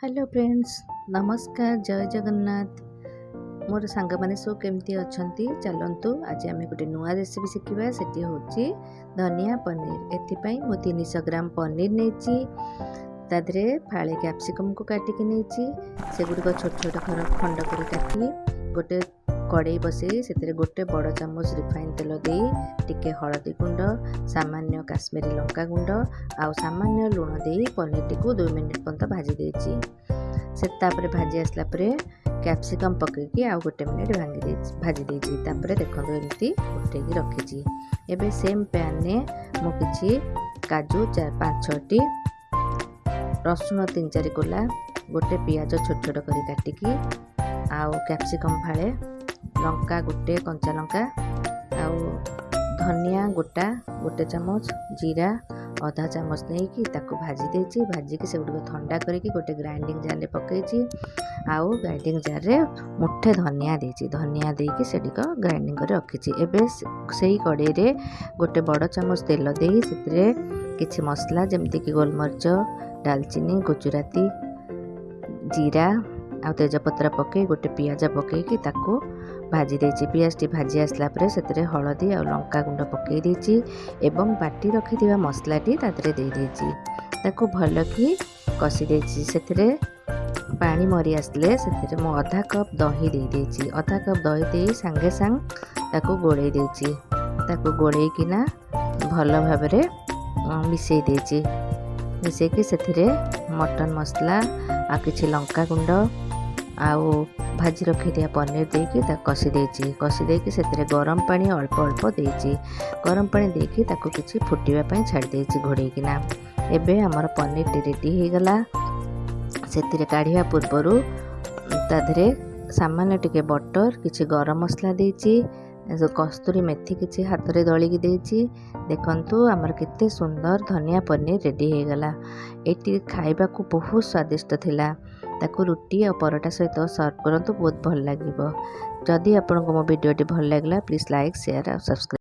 Hello friends, नमस्कार, जय जगन्नाथ। मोर सांग माने सब केमती अछंती चलंतु आज आम गोटे नुआ रेसिपी शिखा से धनिया पनीर। एथिपाई मु 300 ग्राम पनीर नेची, तादरे फाळे कैप्सिकम को काटिकी नेची, सेगुड़िक छोट छोट खंड कर काटी गोटे कड़ई बसई से गोटे बड़ चामच रिफाइन तेल दे टिके हलदी गुंड, सामान्य काश्मीरी लंका गुंड आउ सामान्य लुण दे पनीर टी 2 मिनिट पर्यंत भाजी देची। से तापर भाजी आसला परे कैप्सिकम पकईकी आउ गोटे मिनिट भाजी देची। तापर देखो एमती उठेकी रखी। एबे सेम पैन ने मु किछि काजू 4-5-6टी, रसुण 3-4 कोला, गोटे पियाज छोट छोट करी काटिकी, आउ कैप्सिकम फाळे, लंका गोटे, कंचा लंका आउ धनिया गोटा गोटे चामच, जीरा आधा चामच नहीं ताको भाजी देची। भाजिकी से ठंडा करके गोटे ग्राइंडिंग जार पकईची, आउ ग्राइंडिंग जार रे मुठे धनिया देची। धनिया देकी सेटिक ग्राइंडिंग कर रखीची। एबे सेही कड़ई रे गोटे बड़ चामच तेल देई सेतिरे किछि मसला जेमति कि गोलमरिच, दालचीनी, गुजराती, जीरा आ तेजपत्र पकई गोटे पियाज पकईकी ताको भाजी देची। पियाज टी भाजी आसला परे सेतिरे हलदी आ लंका गुंड पकई देची एवं बाटी रखिथिबा मसला टी तातरे दे देची। ताको भल कि कसी देची। सेतिरे पानी मरी आसले सेतिरे मो आधा कप दही दे देची। आधा कप दही दे संगे संग ताको गोळेई देची। ताको गोळेई किना भल भाबरे मिसई देची। मिसैकी सेतिरे मटन मसला आ किछि लंका गुंड आउ भाजी रखी दिया पनीर देकी कसी देची। कसी देकी सेतिरे गरम पानी अल्प अल्प देची। गरम पानी देकी ताको किछि फुटिबा पई छाडी देची घोड़ेई किना। एबे हमर पनीर टी रेडी हे गला। सेतिरे काढिया पूर्वरु ताधरे सामान्य टिके बटर, किछि गरम मसला देची, कस्तूरी मेथी किछि हाथ रे दळिकी देची। देखंतु हमर केते सुंदर धनिया पनीर रेडी हे गला। एटी खाइबा को बहुत स्वादिष्ट थिला। ताको रुटी और परोटा सहित सर्व करंतु, बहुत भल लागिबो। जदि आपनको मो वीडियोटी भल लागला प्लीज लाइक, शेयर और सब्सक्राइब।